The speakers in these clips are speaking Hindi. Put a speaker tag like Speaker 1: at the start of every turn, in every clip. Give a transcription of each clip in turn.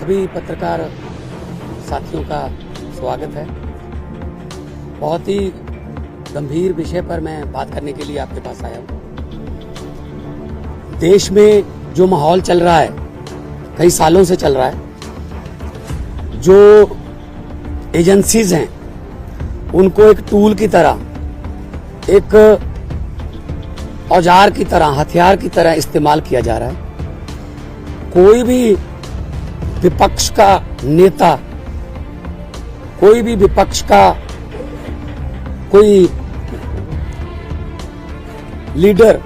Speaker 1: सभी पत्रकार साथियों का स्वागत है। बहुत ही गंभीर विषय पर मैं बात करने के लिए आपके पास आया हूँ। देश में जो माहौल चल रहा है, कई सालों से चल रहा है, जो एजेंसीज हैं उनको एक टूल की तरह, एक औजार की तरह, हथियार की तरह इस्तेमाल किया जा रहा है। कोई भी विपक्ष का नेता, कोई भी विपक्ष का कोई लीडर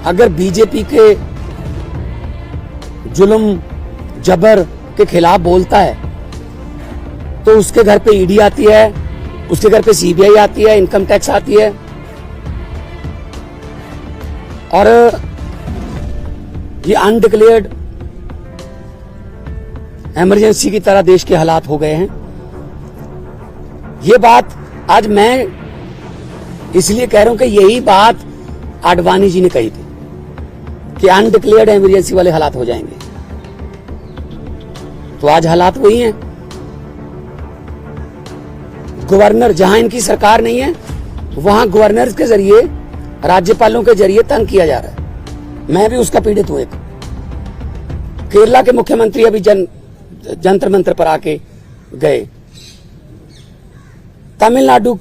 Speaker 1: अगर बीजेपी के जुल्म जबर के खिलाफ बोलता है तो उसके घर पे ईडी आती है, उसके घर पे सीबीआई आती है, इनकम टैक्स आती है। और ये अनडिक्लेयर्ड इमरजेंसी की तरह देश के हालात हो गए हैं। ये बात आज मैं इसलिए कह रहा हूं कि यही बात आडवाणी जी ने कही थी कि अनडिक्लेयर्ड इमरजेंसी वाले हालात हो जाएंगे। तो आज हालात वही हैं। गवर्नर, जहां इनकी सरकार नहीं है वहां गवर्नर के जरिए, राज्यपालों के जरिए तंग किया जा रहा है। मैं भी उसका पीड़ित हूं। एक केरला के मुख्यमंत्री अभी जंतर मंतर पर आके गए। तमिलनाडु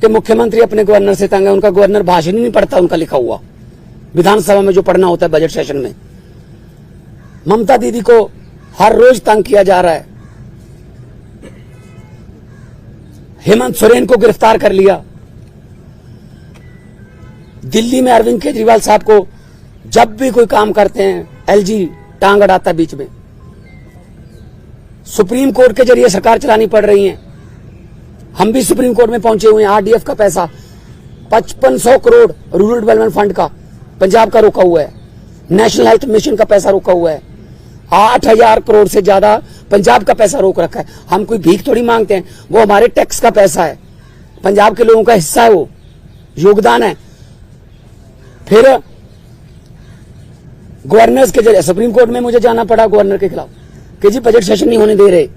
Speaker 1: के मुख्यमंत्री अपने गवर्नर से तंग है। उनका गवर्नर भाषण ही नहीं पढ़ता, उनका लिखा हुआ विधानसभा में जो पढ़ना होता है बजट सेशन में। ममता दीदी को हर रोज तंग किया जा रहा है। हेमंत सोरेन को गिरफ्तार कर लिया। दिल्ली में अरविंद केजरीवाल साहब को जब भी कोई काम करते हैं एलजी टांग अड़ाता बीच में। सुप्रीम कोर्ट के जरिए सरकार चलानी पड़ रही है। हम भी सुप्रीम कोर्ट में पहुंचे हुए हैं। आरडीएफ का पैसा 5500 करोड़ रूरल डेवलपमेंट फंड का पंजाब का रोका हुआ है। नेशनल हेल्थ मिशन का पैसा रोका हुआ है। 8000 करोड़ से ज्यादा पंजाब का पैसा रोक रखा है। हम कोई भीख थोड़ी मांगते हैं, वो हमारे टैक्स का पैसा है, पंजाब के लोगों का हिस्सा है, वो योगदान है। फिर गवर्नर्स के जरिए सुप्रीम कोर्ट में मुझे जाना पड़ा गवर्नर के खिलाफ कि जी बजट सेशन नहीं होने दे रहे।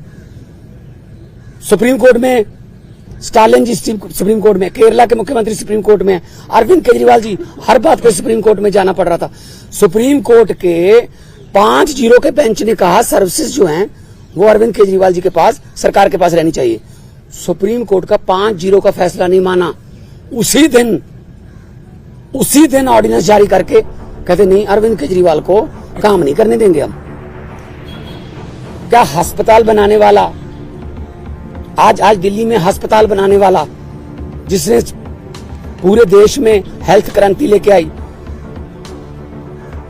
Speaker 1: सुप्रीम कोर्ट में स्टालिन जी सुप्रीम कोर्ट में, केरला के मुख्यमंत्री सुप्रीम कोर्ट में, अरविंद केजरीवाल जी, हर बात पे सुप्रीम कोर्ट में जाना पड़ रहा था। सुप्रीम कोर्ट के 5-0 के बेंच ने कहा सर्विसेज जो हैं वो अरविंद केजरीवाल जी के पास, सरकार के पास रहनी चाहिए। सुप्रीम कोर्ट का 5-0 का फैसला नहीं माना। उसी दिन ऑर्डिनेंस जारी करके कहते नहीं, अरविंद केजरीवाल को काम नहीं करने देंगे हम। क्या अस्पताल बनाने वाला, आज दिल्ली में अस्पताल बनाने वाला, जिसने पूरे देश में हेल्थ क्रांति लेके आई,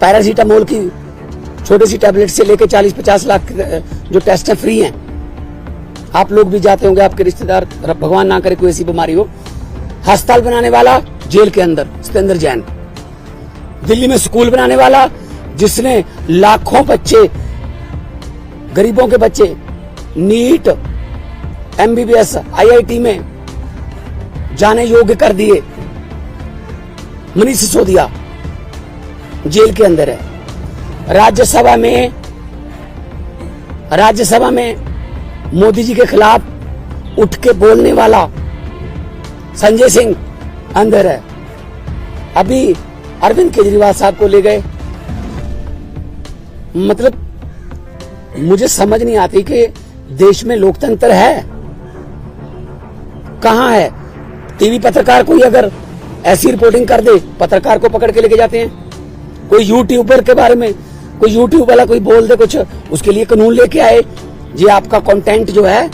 Speaker 1: पैरासीटामोल की छोटी सी टैबलेट से लेके 40-50 लाख जो टेस्ट हैं फ्री हैं। आप लोग भी जाते होंगे, आपके रिश्तेदार, भगवान ना करे कोई ऐसी बीमारी हो। अस्पताल बनाने वाला जेल के अंदर सतेंद्र जैन। दिल्ली में स्कूल बनाने वाला, जिसने लाखों बच्चे, गरीबों के बच्चे नीट, एमबीबीएस, आईआईटी में जाने योग्य कर दिए, मनीष सिसोदिया जेल के अंदर है। राज्यसभा में मोदी जी के खिलाफ उठ के बोलने वाला संजय सिंह अंदर है। अभी अरविंद केजरीवाल साहब को ले गए। मतलब मुझे समझ नहीं आती कि देश में लोकतंत्र है कहां है। टीवी पत्रकार कोई अगर ऐसी रिपोर्टिंग कर दे, पत्रकार को पकड़ के लेके जाते हैं। कोई यूट्यूबर के बारे में, कोई यूट्यूब वाला कोई बोल दे कुछ, उसके लिए कानून लेके आए, ये आपका कंटेंट जो है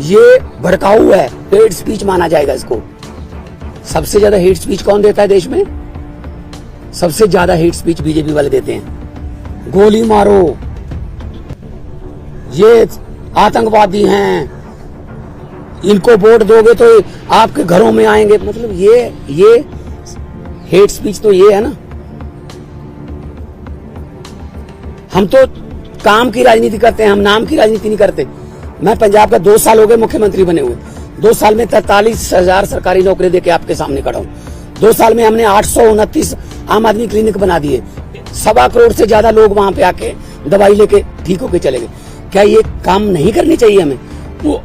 Speaker 1: ये भड़काऊ है, हेट स्पीच माना जाएगा इसको। सबसे ज्यादा हेट स्पीच कौन देता है देश में? सबसे ज्यादा हेट स्पीच बीजेपी वाले देते हैं। गोली मारो, ये आतंकवादी हैं, इनको वोट दोगे तो आपके घरों में आएंगे। मतलब ये हेट स्पीच तो ये है ना। हम तो काम की राजनीति करते हैं, हम नाम की राजनीति नहीं करते। मैं पंजाब का 2 साल हो गए मुख्यमंत्री बने हुए। 2 साल में 43,000 सरकारी नौकरी देके आपके सामने खड़ा हूं। 2 साल में हमने 829 आम आदमी क्लिनिक बना दिए। 1.25 करोड़ से ज्यादा लोग वहां पे आके दवाई लेके ठीक होके चले गए। क्या ये काम नहीं करनी चाहिए हमें? वो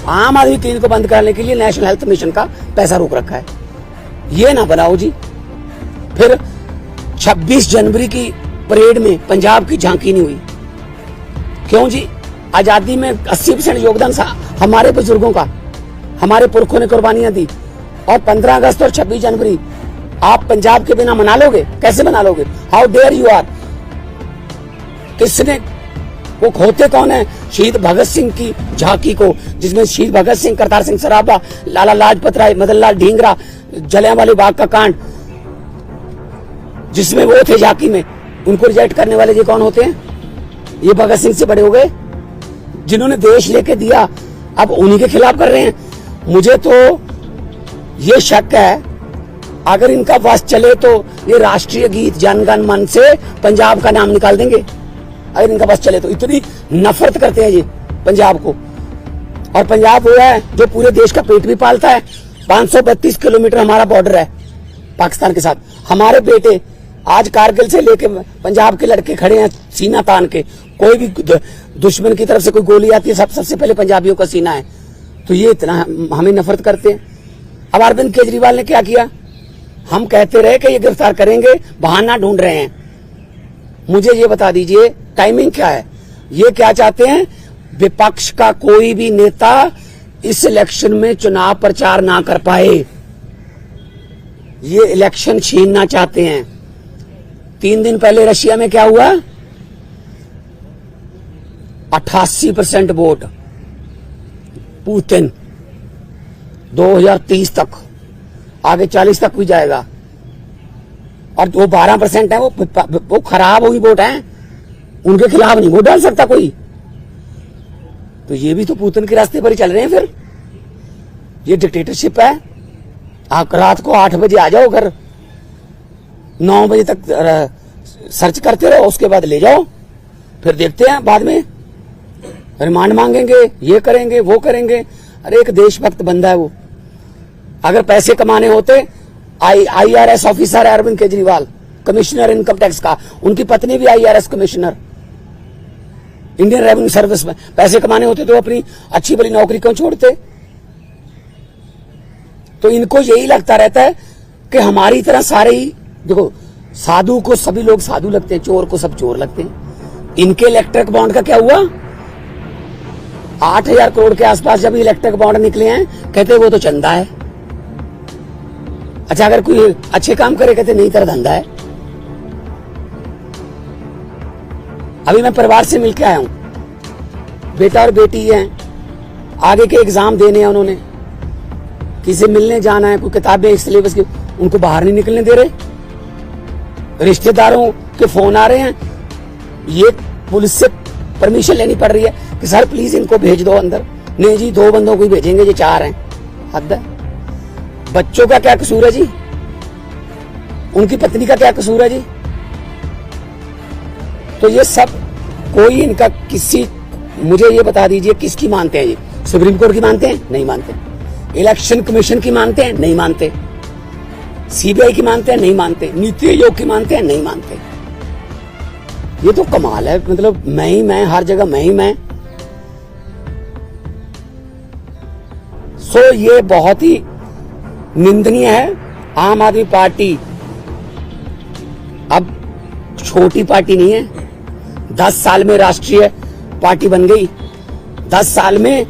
Speaker 1: आम आदमी क्लिनिक को बंद कराने के लिए नेशनल हेल्थ मिशन का पैसा रोक रखा है, ये ना बनाओ जी। फिर 26 जनवरी की परेड में पंजाब की झांकी नहीं हुई, क्यों जी? आजादी में 80% योगदान हमारे बुजुर्गों का, हमारे पुरखों ने कुर्बानियां दी, और 15 अगस्त और 26 जनवरी आप पंजाब के बिना मना लोगे? कैसे मना लोगे? How dare you are. किसने, वो होते कौन है शहीद भगत सिंह की झांकी को, जिसमें शहीद भगत सिंह, करतार सिंह सराभा, लाला लाजपत राय, मदन लाल ढींगरा, जलियांवाला बाग का कांड, जिसमें वो थे झांकी में, उनको रिजेक्ट करने वाले ये कौन होते हैं? ये भगत सिंह से बड़े हो गए, जिन्होंने देश लेके दिया, अब उन्हीं के खिलाफ कर रहे हैं। मुझे तो ये शक है, अगर इनका बस चले तो ये राष्ट्रीय गीत जन गण मन से पंजाब का नाम निकाल देंगे। अगर इनका बस चले तो इतनी नफरत करते हैं ये पंजाब को। और पंजाब वो है जो पूरे देश का पेट भी पालता है। 532 किलोमीटर हमारा बॉर्डर है पाकिस्तान के साथ। हमारे बेटे आज कारगिल से लेके पंजाब के लड़के खड़े हैं सीना तान के। कोई भी दुश्मन की तरफ से कोई गोली आती है, सबसे पहले पंजाबियों का सीना है। तो ये इतना हमें नफरत करते हैं। अब अरविंद केजरीवाल ने क्या किया? हम कहते रहे कि ये गिरफ्तार करेंगे, बहाना ढूंढ रहे हैं। मुझे ये बता दीजिए टाइमिंग क्या है? ये क्या चाहते हैं? विपक्ष का कोई भी नेता इस इलेक्शन में चुनाव प्रचार ना कर पाए, ये इलेक्शन छीनना चाहते हैं। 3 दिन पहले रशिया में क्या हुआ? 88% वोट पुतिन। 2030 तक, आगे 40 तक भी जाएगा। और वो 12% है, वो खराब हुई वोट है, उनके खिलाफ नहीं वोट डाल सकता कोई। तो ये भी तो पुतिन के रास्ते पर ही चल रहे हैं। फिर ये डिक्टेटरशिप है। आप रात को 8 बजे आ जाओ घर, 9 बजे तक सर्च करते रहो, उसके बाद ले जाओ, फिर देखते हैं बाद में रिमांड मांगेंगे, ये करेंगे, वो करेंगे। अरे एक देशभक्त बंदा है वो। अगर पैसे कमाने होते, IRS ऑफिसर है Arvind Kejriwal, commissioner income tax का, उनकी पत्नी भी IRS commissioner, Indian revenue service में। पैसे कमाने होते तो अपनी अच्छी भली नौकरी क्यों छोड़ते? तो इनको यही लगता रहता है कि हमारी तरह सारे ही, देखो साधु को सभी लोग साधु लगते हैं, चोर को सब चोर लगते हैं। इनके इलेक्ट्रिक बॉन्ड का क्या हुआ? 8,000 करोड़ के आसपास जब इलेक्ट्रिक बॉन्ड निकले हैं, कहते वो तो चंदा है। अच्छा, अगर कोई अच्छे काम करे कहते नहीं, तेरा धंधा है। अभी मैं परिवार से मिलके आया हूं, बेटा और बेटी हैं, आगे के एग्जाम देने हैं उन्होंने, किसी मिलने जाना है, कोई किताबें सिलेबस की, उनको बाहर नहीं निकलने दे रहे। रिश्तेदारों के फोन आ रहे हैं, ये पुलिस से परमिशन लेनी पड़ रही है कि सर प्लीज इनको भेज दो अंदर। नहीं जी, 2 बंदों को ही भेजेंगे, ये 4 हैं। हद है। बच्चों का क्या कसूर है जी? उनकी पत्नी का क्या कसूर है जी? तो ये सब कोई इनका किसी, मुझे ये बता दीजिए किसकी मानते हैं ये? सुप्रीम कोर्ट की मानते हैं? नहीं मानते। इलेक्शन कमीशन की मानते हैं? नहीं मानते। CBI की मानते हैं? नहीं मानते। नीति आयोग की मानते हैं? नहीं मानते। ये तो कमाल है, मतलब मैं ही मैं, हर जगह मैं ही मैं। सो ये बहुत ही निंदनीय है। आम आदमी पार्टी अब छोटी पार्टी नहीं है, 10 साल में राष्ट्रीय पार्टी बन गई। 10 साल में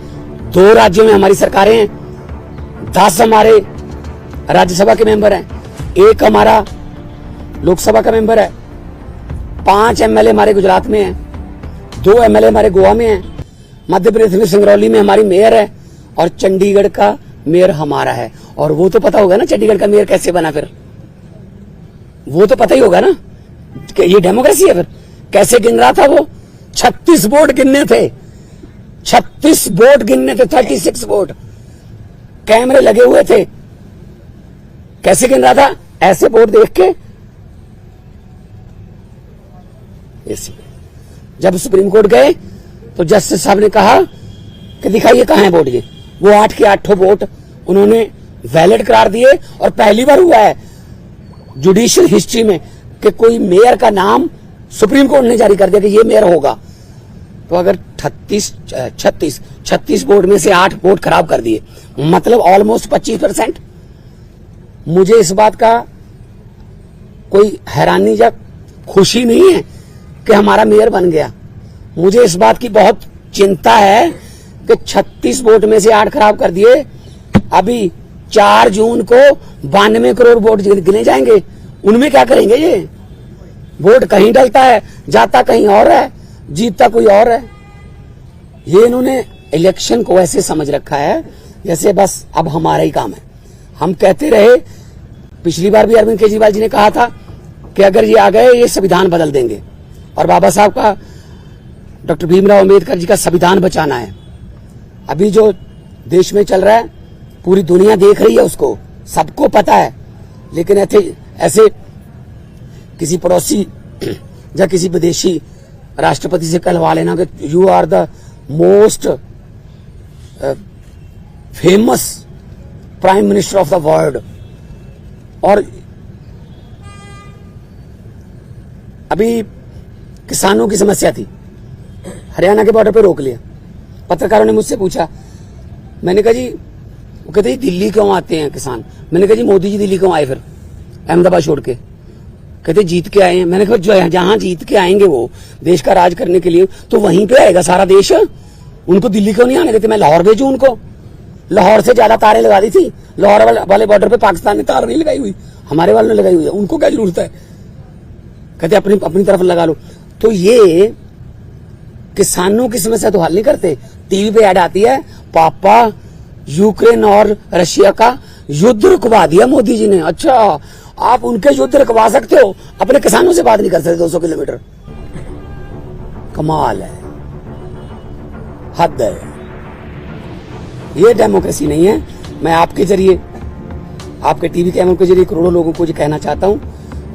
Speaker 1: 2 राज्यों में हमारी सरकारें हैं, 10 हमारे राज्यसभा के मेंबर हैं, 1 हमारा लोकसभा का मेंबर है, 5 MLA हमारे गुजरात में हैं, 2 MLA हमारे गोवा में हैं, मध्य प्रदेश में सिंगरौली में हमारी मेयर है, और चंडीगढ़ का मेयर हमारा है। और वो तो पता होगा ना चंडीगढ़ का मेयर कैसे बना, फिर वो तो पता ही होगा ना कि ये डेमोक्रेसी है। फिर कैसे गिन रहा था वो? 36 वोट गिनने थे, 36 वोट गिनने थे, 36 वोट, कैमरे लगे हुए थे। कैसे गिन रहा था? ऐसे वोट देख के। जब सुप्रीम कोर्ट गए तो जस्टिस साहब ने कहा कि दिखाइए कहां है वोट। ये वो 8 के 8 वोट उन्होंने वैलिड करार दिए। और पहली बार हुआ है जुडिशियल हिस्ट्री में कि कोई मेयर का नाम सुप्रीम कोर्ट ने जारी कर दिया कि ये मेयर होगा, तो अगर 36 वोट में से 8 वोट खराब कर दिए, मतलब ऑलमोस्ट 25%। मुझे इस बात का कोई हैरानी या खुशी नहीं है कि हमारा मेयर बन गया। मुझे इस बात की बहुत चिंता है कि 36 वोट में से 8 खराब कर दिए। अभी 4 जून को 92 करोड़ वोट गिने जाएंगे, उनमें क्या करेंगे? ये वोट कहीं डलता है, जाता कहीं और है, जीतता कोई और है। ये इन्होंने इलेक्शन को ऐसे समझ रखा है जैसे बस अब हमारा ही काम है। हम कहते रहे, पिछली बार भी अरविंद केजरीवाल जी ने कहा था कि अगर ये आ गए ये संविधान बदल देंगे, और बाबा साहब का, डॉक्टर भीमराव अंबेडकर जी का संविधान बचाना है। अभी जो देश में चल रहा है पूरी दुनिया देख रही है, उसको सबको पता है, लेकिन ऐसे किसी पड़ोसी या किसी विदेशी राष्ट्रपति से कहलवा लेना कि you are the most famous prime minister of the world, और अभी किसानों की समस्या थी, हरियाणा के बॉर्डर पे रोक लिया। पत्रकारों ने मुझसे पूछा, मैंने कहा जी, वो कहते दिल्ली क्यों आते हैं किसान? मैंने कहा जी मोदी जी दिल्ली क्यों आए फिर अहमदाबाद छोड़ के? कहते जीत के आए हैं। मैंने कहा जो जहां जीत के आएंगे वो देश का राज करने के लिए, तो वहीं पे आएगा सारा देश, उनको दिल्ली क्यों नहीं आने देते? मैं लाहौर भेजू उनको? लाहौर से ज्यादा तारें लगा दी थी, लाहौर वाले बॉर्डर पे पाकिस्तान ने तार नहीं लगाई हुई, हमारे वालों ने लगाई हुई है, उनको क्या जरूरत है? कहते अपनी तरफ लगा लो। तो ये किसानों की समस्या तो हल नहीं करते। टीवी पे ऐड आती है, पापा यूक्रेन और रशिया का युद्ध रुकवा दिया मोदी जी ने। अच्छा, आप उनके युद्ध रुकवा सकते हो, अपने किसानों से बात नहीं कर सकते 200 किलोमीटर? कमाल है, हद है। ये डेमोक्रेसी नहीं है। मैं आपके जरिए, आपके टीवी कैमरों के जरिए करोड़ों लोगों को ये कहना चाहता हूं,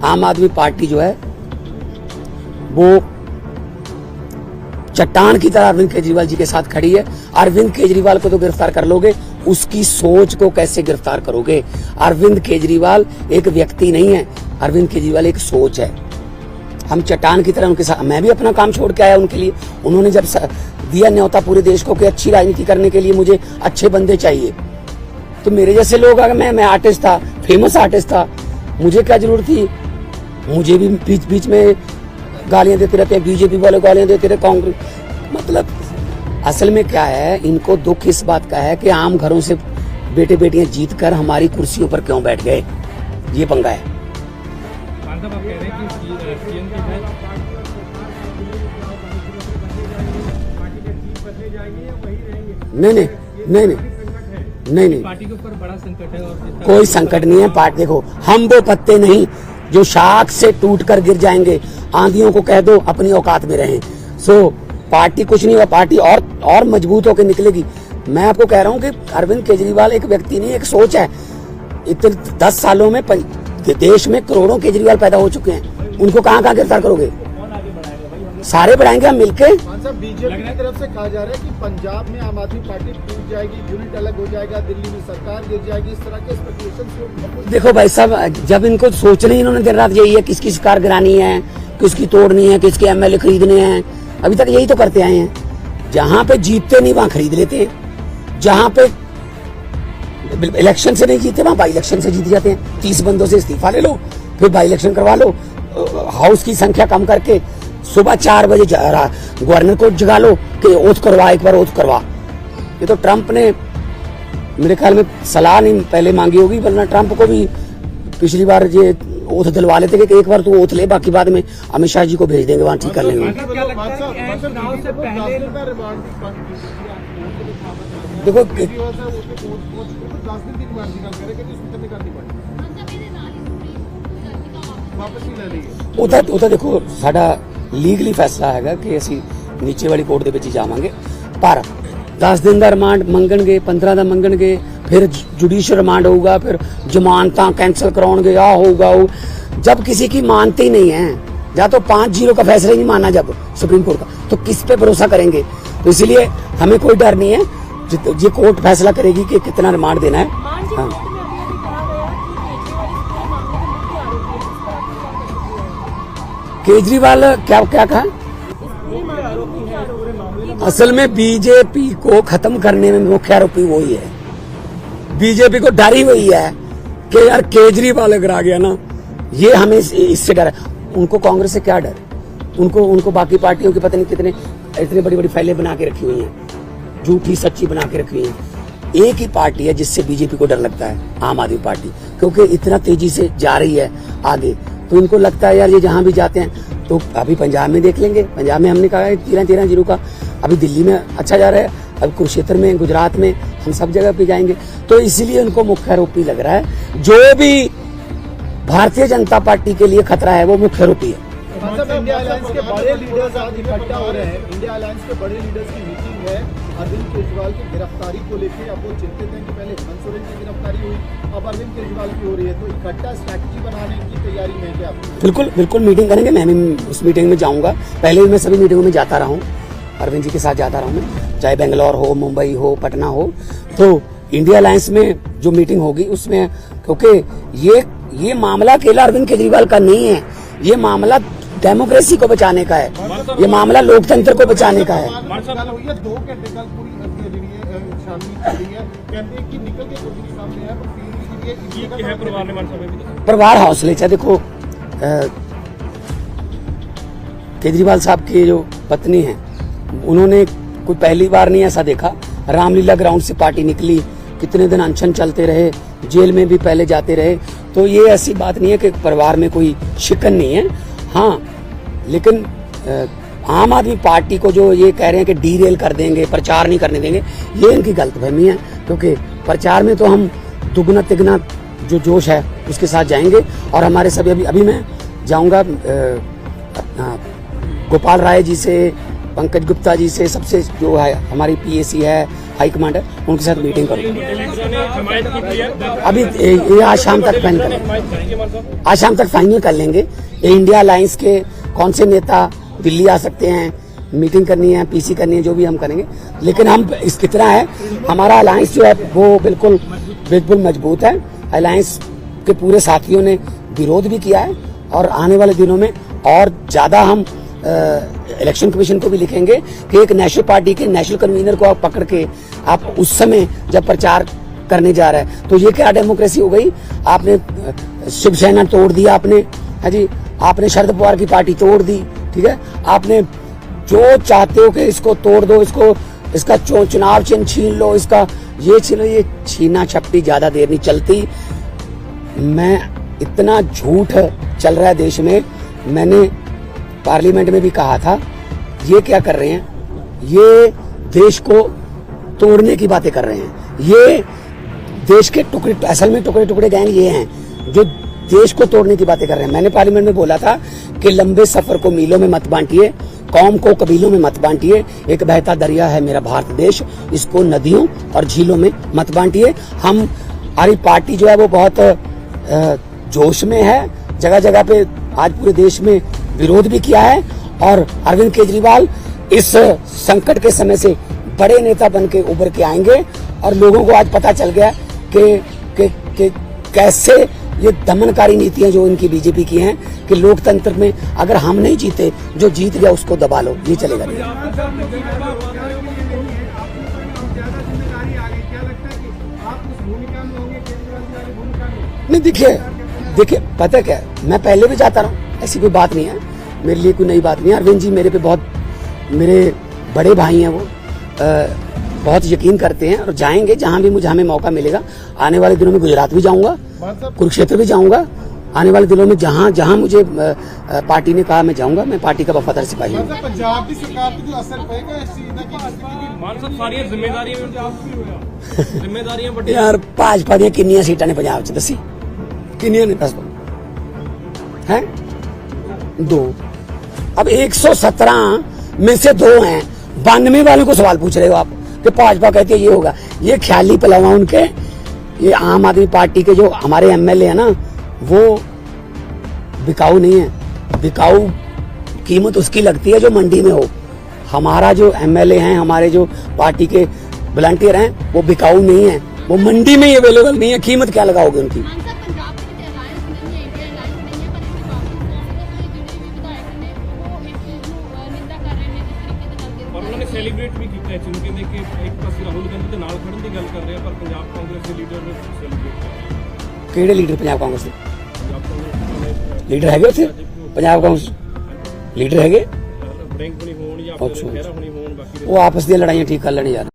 Speaker 1: आम आदमी पार्टी जो है वो चट्टान की तरह अरविंद केजरीवाल जी के साथ खड़ी है। अरविंद केजरीवाल को तो गिरफ्तार कर लोगे, उसकी सोच को कैसे गिरफ्तार करोगे? अरविंद केजरीवाल एक व्यक्ति नहीं है, अरविंद केजरीवाल एक सोच है। हम चट्टान की तरह उनके साथ, मैं भी अपना काम छोड़ के आया उनके लिए। उन्होंने जब दिया न्योता पूरे देश को कि अच्छी राजनीति करने के लिए मुझे अच्छे बंदे चाहिए, तो मेरे जैसे लोग, अगर मैं आर्टिस्ट था, फेमस आर्टिस्ट था, मुझे क्या जरूरत थी? मुझे भी बीच बीच में गालियां देते रहते हैं, बीजेपी वाले गालियां देते रहते, कांग्रेस। मतलब असल में क्या है, इनको दुख इस बात का है कि आम घरों से बेटे बेटियां जीत कर हमारी कुर्सियों पर क्यों बैठ गए, ये पंगा है। नहीं, पार्टी के ऊपर बड़ा संकट है। और कोई संकट नहीं है। पार्टी देखो, हम वो पत्ते नहीं जो शाख से टूटकर गिर जाएंगे। आंधियों को कह दो अपनी औकात में रहें। सो पार्टी कुछ नहीं हुआ, पार्टी और मजबूत होकर निकलेगी। मैं आपको कह रहा हूं कि अरविंद केजरीवाल एक व्यक्ति नहीं, एक सोच है। इतने 10 सालों में देश में करोड़ों केजरीवाल पैदा हो चुके हैं, उनको कहां गिरफ्तार करोगे? सारे बढ़ाएंगे हम मिलके।
Speaker 2: बीजेपी की तरफ से कहा जा रहा है कि पंजाब में आम आदमी पार्टी टूट जाएगी, यूनिट अलग हो जाएगा, दिल्ली में सरकार गिर जाएगी, इस तरह के स्पेकुलेशंस।
Speaker 1: देखो भाई साहब, जब इनको सोचना ही इन्होंने दिन रात यही है, किसकी सरकार गिरानी है, किसकी तोड़नी है, किसके एमएलए खरीदने हैं, अभी तक यही तो करते आए हैं। जहां पे जीतते नहीं वहां खरीद लेते हैं, जहां पे इलेक्शन से नहीं जीते वहां बाई इलेक्शन से जीत जाते हैं। 30 बंदों से इस्तीफा ले लो, फिर बाई इलेक्शन करवा लो, हाउस की संख्या कम करके सुबह 4 बजे गवर्नर को जगा लो कि ओथ करवा, एक बार ओथ करवा। ये तो ट्रंप ने मेरे ख्याल में सलाह नहीं पहले मांगी होगी, वरना ट्रंप को भी पिछली बार ये ओथ दिलवा लेते कि एक बार तू ओथ ले, बाकी बाद में अमित शाह जी को भेज देंगे, वहां ठीक कर लेंगे। देखो ਉਹ ਤਾਂ ਦੇਖੋ ਸਾਡਾ ਲੀਗਲੀ ਫੈਸਲਾ ਹੈਗਾ ਕਿ ਅਸੀਂ ਨੀਚੇ ਵਾਲੀ ਕੋਰਟ ਦੇ ਵਿੱਚ ਜਾਵਾਂਗੇ, ਪਰ 10 दिन ਦਾ ਰਿਮਾਂਡ ਮੰਗਣਗੇ, 15 ਦਾ ਮੰਗਣਗੇ, फिर जुडिशियल रिमांड होगा, फिर जमानतां कैंसिल कराउणगे, आ होगा। जब किसी की मानते ही नहीं है, या तो 5-0 का फैसला ही नहीं माना जब सुप्रीम कोर्ट का, तो किस पे भरोसा करेंगे? तो इसलिए हमें कोई डर नहीं है, ये कोर्ट फैसला करेगी कि कितना रिमांड देना है। हाँ, केजरीवाल क्या क्या कहा? असल में बीजेपी को खत्म करने में मुख्य आरोपी वही है। बीजेपी को डर ही वही है कि यार केजरीवाल अगर आ गया ना, ये हमें इससे डर है। उनको कांग्रेस से क्या डर? उनको बाकी पार्टियों की पता नहीं कितने इतनी बड़ी बड़ी फाइलें बना के रखी हुई हैं, झूठी सच्ची बना के रखी हुई हैं। एक ही पार्टी है जिससे बीजेपी को डर लगता है, आम आदमी पार्टी, क्योंकि इतना तेजी से जा रही है आगे। तो इनको लगता है यार ये जहां भी जाते हैं, तो अभी पंजाब में देख लेंगे। पंजाब में हमने कहा है 13-13 का, अभी दिल्ली में अच्छा जा रहा है, अब कुरुक्षेत्र में, गुजरात में, हम सब जगह पे जाएंगे। तो इसीलिए उनको मुख्य आरोपी लग रहा है। जो भी भारतीय जनता पार्टी के लिए खतरा है वो मुख्य आरोपी है।
Speaker 2: मतलब इंडिया अलायंस के बड़े लीडर्स आज इकट्ठा हो रहे हैं। इंडिया अलायंस के बड़े लीडर्स की मीटिंग है अरविंद केजरीवाल की गिरफ्तारी को लेकर। अब वो चिंतित हैं कि पहले हेमंत सोरेन की गिरफ्तारी हुई, अब अरविंद केजरीवाल की हो रही है, तो इकट्ठा स्ट्रैटेजी बनाने की तैयारी में है क्या?
Speaker 1: बिल्कुल बिल्कुल मीटिंग करेंगे। मैं भी उस मीटिंग में जाऊंगा। पहले भी मैं सभी मीटिंगों में जाता रहा हूँ, अरविंद जी के साथ जाता रहा हूँ मैं, चाहे बेंगलोर हो, मुंबई हो, पटना हो। तो इंडिया अलायंस में जो मीटिंग होगी उसमें, क्योंकि ये मामला अकेला अरविंद केजरीवाल का नहीं है, ये मामला डेमोक्रेसी को बचाने का है, ये मामला लोकतंत्र को बचाने का है।
Speaker 2: 2 घंटे कल पूरी छानबीन है, कहते हैं कि निकल के कुछ सामने है,
Speaker 1: परिवार हौसले से। देखो केजरीवाल साहब की जो पत्नी है, उन्होंने कोई पहली बार नहीं ऐसा देखा। रामलीला ग्राउंड से पार्टी निकली, कितने दिन अनशन चलते रहे, जेल में भी पहले जाते रहे। तो ये ऐसी बात नहीं है कि परिवार में कोई शिकन नहीं है। हाँ, लेकिन आम आदमी पार्टी को जो ये कह रहे हैं कि डीरेल कर देंगे, प्रचार नहीं करने देंगे, ये इनकी गलतफहमी है। क्योंकि प्रचार में तो हम दुगना तिगना जो जोश है उसके साथ जाएंगे। और हमारे सभी अभी मैं जाऊंगा गोपाल राय जी से, पंकज गुप्ता जी से, सबसे जो है हमारी पीएसी है, हाई कमांड है, उनके साथ मीटिंग करूंगा। अभी ये आज शाम तक फाइनल कर लेंगे, आज शाम तक फाइनल कर लेंगे। इंडिया अलायंस के कौन से नेता दिल्ली आ सकते हैं, मीटिंग करनी है, पीसी करनी है, जो भी हम करेंगे। लेकिन हम इस कितना है, हमारा अलायंस जो है वो बिल्कुल मजबूत है। अलायंस के पूरे साथियों ने विरोध भी किया है और आने वाले दिनों में और ज्यादा हम इलेक्शन कमीशन को भी लिखेंगे कि एक नेशनल पार्टी के नेशनल कन्वीनर को आप पकड़ के आप उस समय जब प्रचार करने जा रहा है, तो ये क्या डेमोक्रेसी हो गई? आपने शिवसेना तोड़ दिया, आपने, है जी, आपने शरद पवार की पार्टी तोड़ दी, ठीक है, आपने जो चाहते हो कि इसको तोड़ दो, इसका चुनाव चिन्ह छीन लो, इसका ये छीन लो, ये छीना छपटी ज्यादा देर नहीं चलती। मैं इतना झूठ चल रहा है देश में, मैंने पार्लियामेंट में भी कहा था, ये क्या कर रहे हैं, ये देश को तोड़ने की बातें कर रहे हैं। ये देश के टुकड़े, असल में टुकड़े टुकड़े गैंग ये हैं जो देश को तोड़ने की बातें कर रहे हैं। मैंने पार्लियामेंट में बोला था कि लंबे सफर को मीलों में मत बांटिए, कौम को कबीलों में मत बांटिए। एक बहता दरिया है मेरा भारत देश, इसको नदियों और झीलों में मत बांटिए। हमारी पार्टी जो है वो बहुत जोश में है, जगह जगह पे आज पूरे देश में विरोध भी किया है। और अरविंद केजरीवाल इस संकट के समय से बड़े नेता बन के उभर के आएंगे। और लोगों को आज पता चल गया कि कैसे ये दमनकारी नीतियां जो इनकी बीजेपी की हैं, कि लोकतंत्र में अगर हम नहीं जीते, जो जीत गया उसको दबा लो, ये चलेगा नहीं। नहीं, देखिए पता क्या, मैं पहले भी जाता रहा, ऐसी कोई बात नहीं है, मेरे लिए कोई नई बात नहीं है। अरविंद जी मेरे पे बहुत, मेरे बड़े भाई हैं, वो बहुत यकीन करते हैं और जाएंगे जहां भी मुझे, हमें मौका मिलेगा। आने वाले दिनों में गुजरात भी जाऊंगा, कुरुक्षेत्र भी जाऊंगा। आने वाले दिनों में जहां जहां मुझे पार्टी ने कहा मैं जाऊंगा, मैं पार्टी का वफादार सिपाही हूँ।
Speaker 2: पंजाब की सरकार पे जो असर पड़ेगा इस चीज का,
Speaker 1: यार भाजपा दी किन्नियां सीटां ने पंजाब च दसी, किन्नियां ने, दस हैं 2। अब 117 में से 2 हैं, 92 वालों को सवाल पूछ रहे हो आप कि भाजपा कहती है ये होगा। ये ख्याली पलावा उनके, ये आम आदमी पार्टी के जो हमारे एमएलए है ना, वो बिकाऊ नहीं है। बिकाऊ कीमत उसकी लगती है जो मंडी में हो। हमारा जो एमएलए हैं, हमारे जो पार्टी के वॉलंटियर हैं, वो बिकाऊ नहीं है, वो मंडी में ही अवेलेबल नहीं है। कीमत क्या लगाओगे उनकी?
Speaker 3: ਸੈਲੀਬ੍ਰੇਟ ਵੀ ਕੀਤਾ ਇਸ ਨੂੰ, ਕਹਿੰਦੇ ਕਿ ਇੱਕ ਪਾਸੇ ਰਾਹੁਲ ਗਾਂਧੀ ਦੇ ਨਾਲ ਖੜਨ ਦੀ ਗੱਲ ਕਰ ਰਹੇ ਆ, ਪਰ ਪੰਜਾਬ ਕਾਂਗਰਸ ਦੇ ਲੀਡਰ ਨੇ ਸੈਲੀਬ੍ਰੇਟ ਕੀਤਾ।
Speaker 1: ਕਿਹੜੇ ਲੀਡਰ ਪੰਜਾਬ ਕਾਂਗਰਸ ਦੇ
Speaker 3: ਪੰਜਾਬ ਕਾਂਗਰਸ
Speaker 1: ਲੀਡਰ ਹੈਗੇ ਉੱਥੇ? ਪੰਜਾਬ ਕਾਂਗਰਸ ਲੀਡਰ ਹੈਗੇ?
Speaker 3: ਬੈਂਕ ਹੋਣੀ ਹੋਣ ਜਾਂ ਫਿਰ ਖਹਿਰਾ ਹੋਣੀ ਹੋਣ, ਬਾਕੀ
Speaker 1: ਉਹ ਆਪਸ ਦੀਆਂ ਲੜਾਈਆਂ ਠੀਕ ਕਰ ਲੈਣ ਯਾਰ।